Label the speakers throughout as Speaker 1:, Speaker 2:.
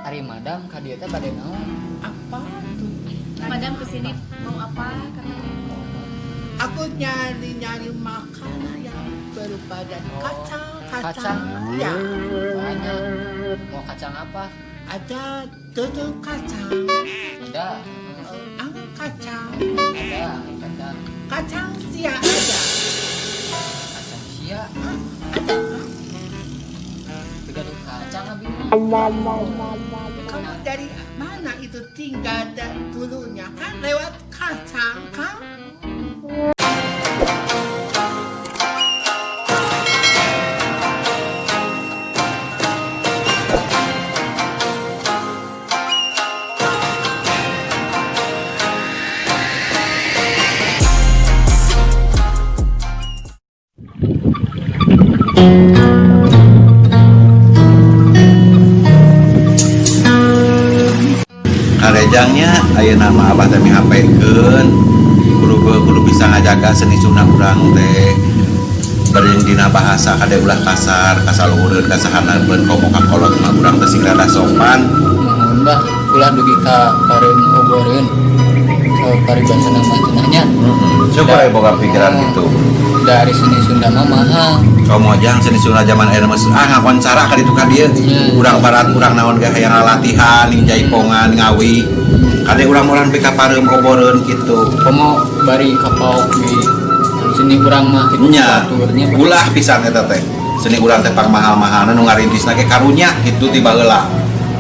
Speaker 1: Ari madam ka dieu teh bade naon?
Speaker 2: Apa tuh?
Speaker 3: Madam kesini mau apa katanya?
Speaker 2: Aku nyari makanan yang berupa dan kacang.
Speaker 1: Kacang?
Speaker 2: Ya,
Speaker 1: Banyak. Mau kacang apa?
Speaker 2: ada dodol kacang,
Speaker 1: Ada.
Speaker 2: angin kacang,
Speaker 1: Ada kacang.
Speaker 2: kacang siap ada.
Speaker 1: Kacang sia. Tiga kacang abi.
Speaker 2: Kamu dari mana itu tinggal dan dulunya kan lewat kacang kan?
Speaker 4: Karejangnya aya nama abah teh mihapekeun kudu bisa ngajaga seni sunah urang teh beureung dina bahasa kade ulah kasar kasaluhureun kasahaneun komo kakolot mah urang teh sing rada sopan.
Speaker 1: Mohon bah ulah dugi ka pareum oboreun. Paribasana mah cenahnya.
Speaker 4: Coba aya boga pikiran gitu.
Speaker 1: Dari seni Sunda mah mahal.
Speaker 4: Komo jang seni sunah zaman ayeuna mah ngakon cara ka ditu ka dieu. Urang barat urang naon ge hayang latihan, jaipongan, ngawi. Kade urang moran pika pareum oboreun kitu.
Speaker 1: Komo bari kapaok di seni urang mah kitu
Speaker 4: Nya,
Speaker 1: baturnya.
Speaker 4: ulah pisan eta teh. Seni urang teh pang mahal-mahalna nu ngarintisna ge karunya kitu ti baheula.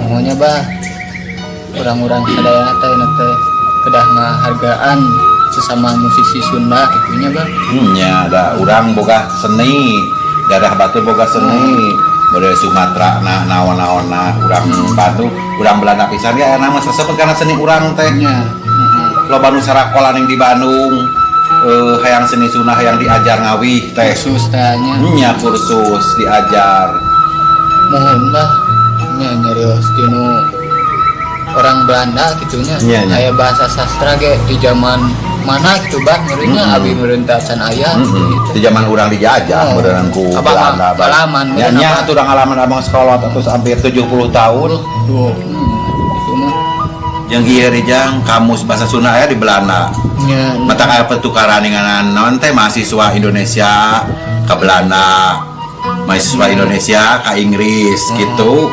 Speaker 1: Pokoknya bah orang-orang sadayana teh teh kedah ngahargaan sesama musisi Sunda kitunya bah.
Speaker 4: Nya da urang boga seni, daerah Batu boga seni. Bude Sumatera naon-naonna urang Batu, urang Belanda pisan ge aya nama sasebut kana seni urang teh.
Speaker 1: Nya.
Speaker 4: Loba nu sarakola ning di Bandung. Hayang seni sunah hayang diajar ngawih teh.
Speaker 1: Kursus tanya.
Speaker 4: Nya kursus diajar.
Speaker 1: Mohon bah nya nyarios tinu orang Belanda gitunya.
Speaker 4: Iya, iya.
Speaker 1: Aya bahasa sastra ge di zaman mana gitu bah ngerinya abi merentah can aya
Speaker 4: Di zaman urang dijajah beneran ku Belanda.
Speaker 1: Pengalaman
Speaker 4: Ya nya atuh urang ngalaman abang sekolah terus hampir 70 tahun.
Speaker 1: tuh. Itu mah
Speaker 4: Yang ieu rijang kamus bahasa Sunda aya di Belanda.
Speaker 1: nya
Speaker 4: Mata aya pertukaran dengan non teh mahasiswa Indonesia ke Belanda, mahasiswa Indonesia ke Inggris gitu.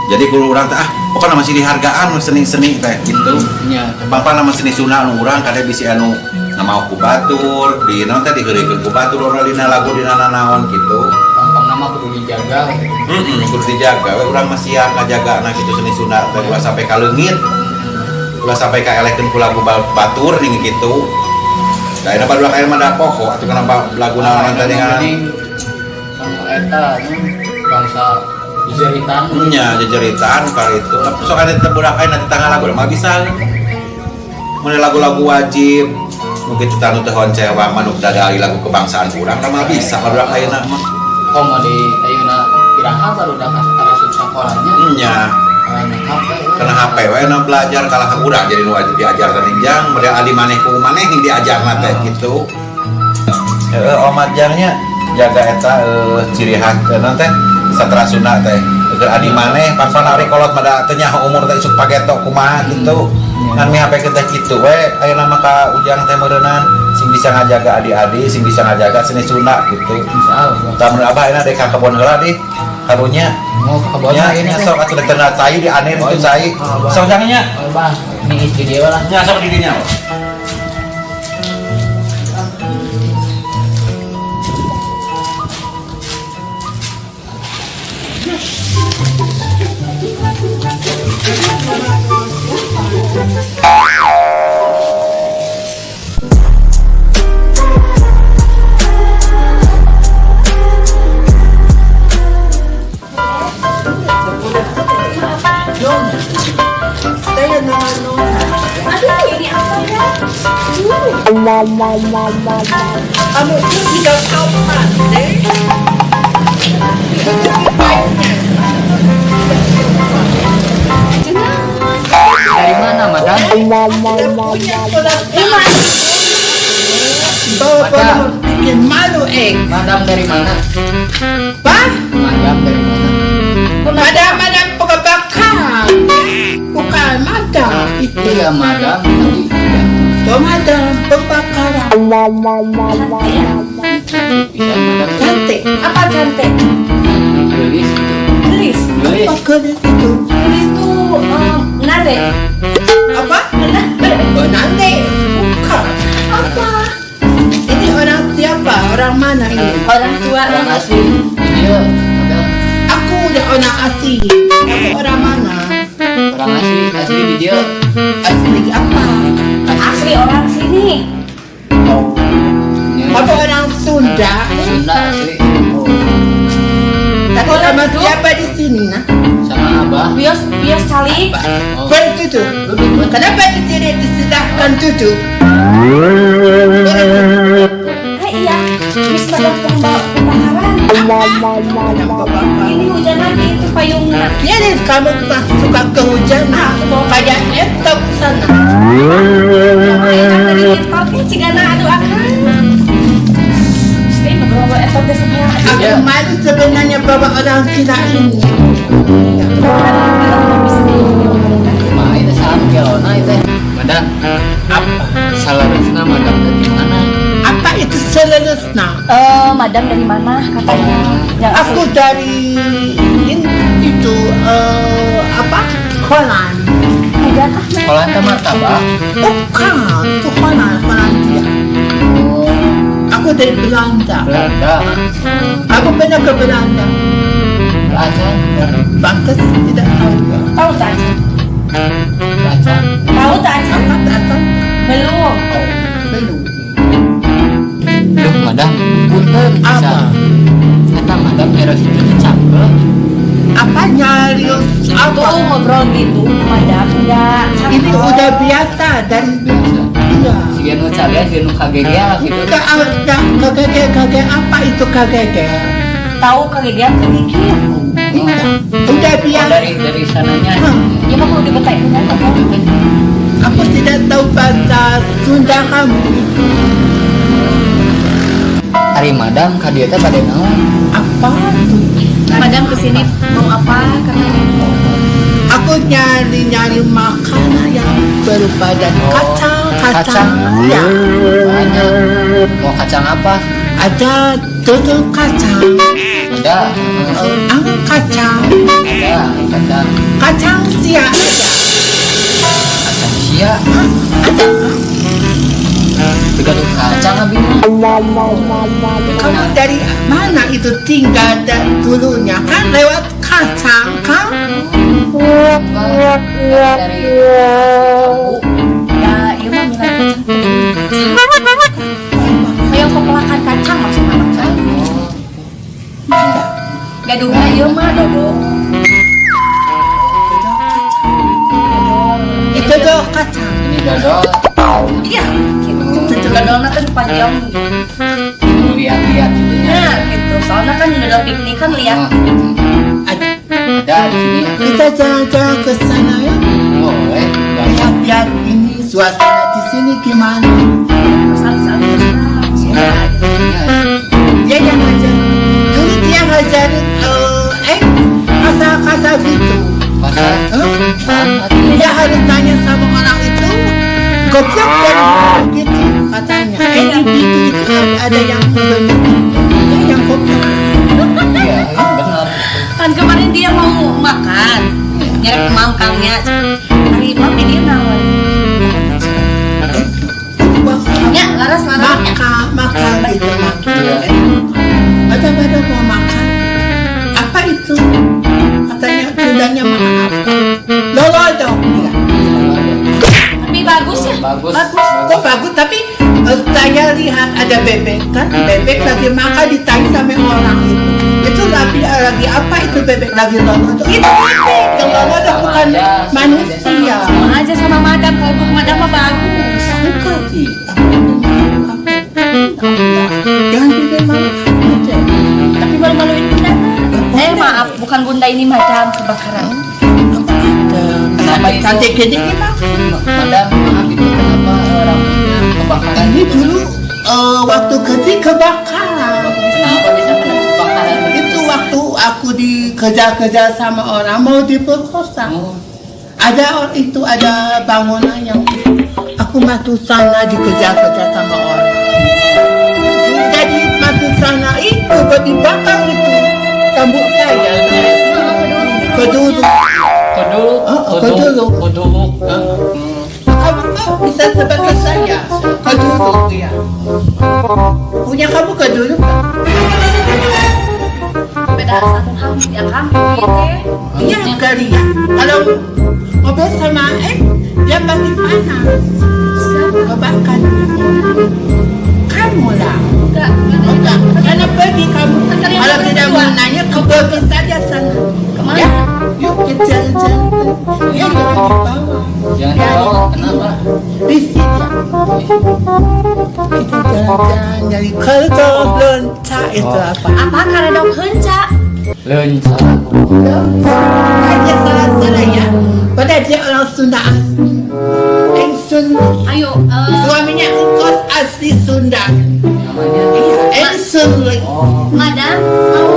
Speaker 4: Jadi kudu urang teh pokoknya masih dihargaan seni-seni teh gitu.
Speaker 1: nya
Speaker 4: Bangpa nama seni Sunda anu urang kade bisi anu nama ku batur, di naon teh digeureukeun ku batur ora dina lagu dina nanaon gitu.
Speaker 1: pang nama kudu dijaga.
Speaker 4: Kudu dijaga we urang masih ngajagana gitu seni Sunda teh ulah sampai ka leungit. Ulah sampai ka elekeun ku lagu batur ning gitu. Da ina barudak aya mah da pokok atuh kenapa lagu naon teh dengan
Speaker 1: Eta bangsa jeritan.
Speaker 4: nya jejeritan kali itu. Tapi sok ada budak aya nanti tanggal lagu mah bisa. Mun lagu-lagu wajib mungkin kita nu teh honcewa manuk dadali lagu kebangsaan urang mah bisa budak ayeuna mah.
Speaker 1: Komo di ayeuna piraha baru dah kasih sakolanya.
Speaker 4: Nya karena HP we na belajar kalah urang jadi nu wajib diajar teh jang bade adi maneh ku maneh yang diajarna teh gitu. Omat jangnya jaga eta ciri khas naon teh sastra Sunda teh. Keur adi maneh pan ari kolot pada teh nyaho umur teh isuk pageto kumaha gitu. Ngan mihapekeun teh kitu we ayeuna mah ka ujang teh meureunnan sing bisa ngajaga adi-adi, sing bisa ngajaga seni Sunda gitu.
Speaker 1: Insyaallah.
Speaker 4: Tamun abah ayeuna dek ka kebon heula di karunya.
Speaker 1: Mau ke kebon
Speaker 4: Ya ini sok atuh teu cai di anir itu cai. Sok jangnya.
Speaker 1: Oh, Bang, ini istri dia lah.
Speaker 4: Nya sok di dinya.
Speaker 2: Kamu tuh tidak tahu pandai.
Speaker 1: Dari mana, Madam?
Speaker 2: Bawa bikin malu
Speaker 1: Madam dari mana?
Speaker 2: Pak,
Speaker 1: Madam dari mana?
Speaker 2: madam pegabakar.
Speaker 1: ya madam tadi.
Speaker 2: Pemadam kebakaran.
Speaker 1: Iya madam.
Speaker 2: Cantik.
Speaker 3: Apa cantik?
Speaker 1: Gelis.
Speaker 3: Gelis.
Speaker 1: Gelis.
Speaker 2: Apa gelis itu?
Speaker 3: Gelis tuh nare.
Speaker 2: Apa? Oh, nanti. Bukan.
Speaker 3: Apa?
Speaker 2: Ini orang siapa? Orang mana ini?
Speaker 3: Orang tua.
Speaker 1: Orang asli. Iya madam.
Speaker 2: Aku udah orang asing. Kamu orang mana?
Speaker 1: Orang asli di dia.
Speaker 2: Asli apa?
Speaker 3: Asli orang sini.
Speaker 1: Oh.
Speaker 2: Apa orang Sunda?
Speaker 1: Sunda asli. Oh.
Speaker 2: Tapi
Speaker 3: Boleh
Speaker 2: sama
Speaker 3: duduk?
Speaker 2: siapa di sini? Nah?
Speaker 1: Sama abah.
Speaker 3: Bios kali.
Speaker 1: Oh.
Speaker 2: Boleh duduk?
Speaker 1: Duduk.
Speaker 2: Kenapa tidak disilahkan duduk?
Speaker 3: Iya. Bis madam kebakaran. Ini hujan lagi itu payungnya.
Speaker 2: Ya nih, kamu mah suka kehujanan. Kayak entok sana.
Speaker 3: Oke, cigana aduh akan. Stay ngobrol etok deh semua.
Speaker 2: Aku malu sebenarnya bawa orang gila ini.
Speaker 1: Mah itu saat kelona itu. Madam. Apa? Salah resna madam dari mana?
Speaker 2: Apa itu selesna?
Speaker 3: Madam dari mana katanya? Yang
Speaker 2: Aku dari itu apa? Holland.
Speaker 3: Hujan ah.
Speaker 1: Kalau ente martabak.
Speaker 2: Bukan, itu Holland dia.
Speaker 1: Oh.
Speaker 2: Aku dari Belanda.
Speaker 1: Belanda.
Speaker 2: Aku pernah ke Belanda.
Speaker 1: Belanda.
Speaker 2: Bangkes tidak tahu.
Speaker 3: Tahu tak?
Speaker 1: Belanda.
Speaker 3: Tahu tak?
Speaker 2: Apa datang?
Speaker 3: Belum.
Speaker 1: Oh.
Speaker 2: Belum.
Speaker 1: Duh, madam. Punten bisa.
Speaker 2: Apa?
Speaker 1: Kata madam eros itu dicangkel.
Speaker 2: Apa nyari
Speaker 3: Tuh
Speaker 2: apa?
Speaker 3: ngobrol gitu, madam enggak.
Speaker 2: Ini udah biasa dari
Speaker 1: Biasa.
Speaker 2: iya.
Speaker 1: Si Genu calian, Genu KGG lah gitu.
Speaker 2: Kakek apa itu kakek?
Speaker 3: Tahu kagak kegigit.
Speaker 2: Udah
Speaker 1: Oh,
Speaker 2: biasa.
Speaker 1: dari sananya.
Speaker 3: Ya mah perlu dibetain benar kan?
Speaker 2: Aku tidak tahu bahasa Sunda kamu.
Speaker 1: Hari madam kadieu teh pada naon?
Speaker 2: Apa itu?
Speaker 3: Madam kesini mau apa katanya?
Speaker 2: Aku nyari makanan yang berupa dan
Speaker 1: Oh,
Speaker 2: kacang. Ya,
Speaker 1: Banyak. Mau kacang apa?
Speaker 2: ada dodol kacang,
Speaker 1: Ada.
Speaker 2: kacang,
Speaker 1: Ada kacang.
Speaker 2: kacang sia.
Speaker 1: Kacang sia.
Speaker 2: Ada.
Speaker 1: Tiga kacang abi.
Speaker 2: Kamu dari mana itu tinggal dan dulunya kan lewat kacang kan?
Speaker 1: Dari
Speaker 3: Ya, iya mah milih kacang. Kayak pepelakan kacang maksudnya kacang. Gaduhnya iya mah dodol.
Speaker 2: Itu dodol kacang.
Speaker 1: ini dodol.
Speaker 3: Iya, gitu. Dodolnya kan panjang.
Speaker 1: Lihat-lihat itunya.
Speaker 3: Nah, gitu. Soalnya kan dodol piknik kan lihat.
Speaker 1: Ada di sini.
Speaker 2: Kita jalan-jalan ke sana ya.
Speaker 1: Boleh.
Speaker 2: Lihat ini suasana di sini gimana? Dia yang ngajar. Dulu dia ngajarin kasa-kasa gitu.
Speaker 1: Pasar.
Speaker 2: Dia harus tanya sama orang itu. Goblok dan gitu katanya. Itu ada yang benar. Dia yang goblok.
Speaker 1: Iya, benar.
Speaker 3: Kan kemarin dia mau makan. Nyari mangkangnya. Hari malam dia nawan. Ya, laras.
Speaker 2: Makan gitu. Ada mau makan. Apa itu? Katanya tudangnya makan apa? Lolo dong.
Speaker 3: Tapi bagus ya.
Speaker 1: Bagus.
Speaker 2: Kok bagus tapi saya lihat ada bebek kan, bebek lagi makan ditanya sama orang itu lagi apa itu bebek lagi lolo itu bebek yang lolo itu bukan manusia.
Speaker 3: Sama aja sama madam, kalau untuk madam mah bagus.
Speaker 2: Bukan sih. Jangan bikin malu aja.
Speaker 3: Tapi malu-maluin bunda. Maaf, bukan bunda ini madam kebakaran.
Speaker 2: Kenapa cantik gini gimana?
Speaker 1: Madam, maaf itu kenapa rambutnya kebakaran?
Speaker 2: Ini dulu waktu kecil kebakaran.
Speaker 1: Kenapa bisa kena kebakaran?
Speaker 2: Itu waktu aku dikejar-kejar sama orang mau diperkosa.
Speaker 1: Oh,
Speaker 2: ada bangunan yang aku masuk sana dikejar-kejar sama orang. Jadi masuk sana itu dibakar itu rambut saya. Keduduk. Kamu kok bisa sebahasa saya? Keduduk ya. Punya kamu keduduk kan?
Speaker 3: Beda satu hal yang kami
Speaker 2: Iya kali ya. Kalau ngobrol sama dia pasti panas. Kebakar. Kamu lah.
Speaker 3: enggak
Speaker 2: Karena pergi kamu. Kalau tidak mau nanya, kau pergi saja sana.
Speaker 3: kemana?
Speaker 2: Ya, yuk kita jalan-jalan. Ya, jangan dibawa.
Speaker 1: Jangan dibawa, kenapa?
Speaker 2: Risik ya. Kita jalan-jalan dari kerja loncat itu apa?
Speaker 3: Apa karena dok henca?
Speaker 1: Lenca.
Speaker 2: Hanya salah-salah ya. Padahal dia orang Sunda asli. Yang Sunda.
Speaker 3: Ayo,
Speaker 2: Suaminya kos asli Sunda.
Speaker 1: Namanya
Speaker 2: Yang Sunda.
Speaker 3: madam mau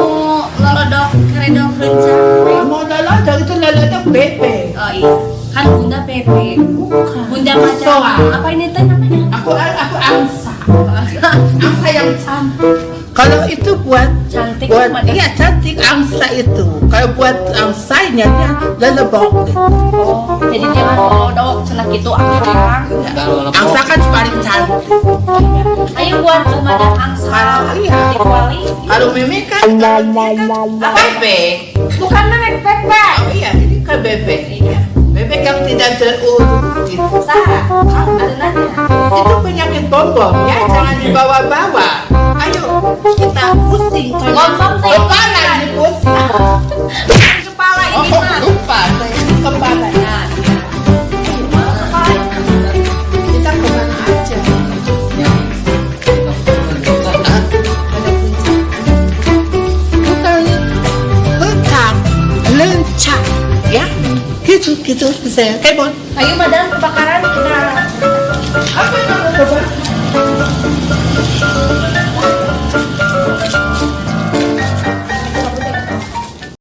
Speaker 3: lolodok keredok henca?
Speaker 2: Mau lolodok itu lolodok Pepe.
Speaker 3: Oh iya, kan Bunda Pepe. Bunda macam
Speaker 2: Soa.
Speaker 3: apa ini teh namanya?
Speaker 2: Aku angsa. Angsa yang cantik. Kalau itu buat
Speaker 3: Cantik,
Speaker 2: buat
Speaker 3: madam.
Speaker 2: iya cantik angsa itu. Kalau buat angsanya dia lelebok.
Speaker 3: Oh, jadi jangan lolodok cenah gitu akang.
Speaker 1: kalau
Speaker 2: Angsa kan paling cantik.
Speaker 3: Ayo buat ke madam angsa.
Speaker 2: Kalau iya.
Speaker 3: Di kuali.
Speaker 2: Kalau Mimi kan Pepe.
Speaker 3: Bukan merek Pepe.
Speaker 2: Oh iya, ini kan Bebek. Bebek yang tidak terurus gitu.
Speaker 3: Sarah, ada nanya.
Speaker 2: Itu penyakit bom ya, jangan dibawa-bawa. Ayo, kita pusing.
Speaker 3: Bom-bom teh.
Speaker 2: Kepala ini pusing.
Speaker 3: Kepala ini
Speaker 2: Oh,
Speaker 3: mah.
Speaker 2: lupa saya kepala.
Speaker 3: Nah,
Speaker 2: Kita kemana aja? Bukan hutang, lencah, ya? Gitu bisa. Kayak bon.
Speaker 3: ayo madam kebakaran kita.
Speaker 2: Apa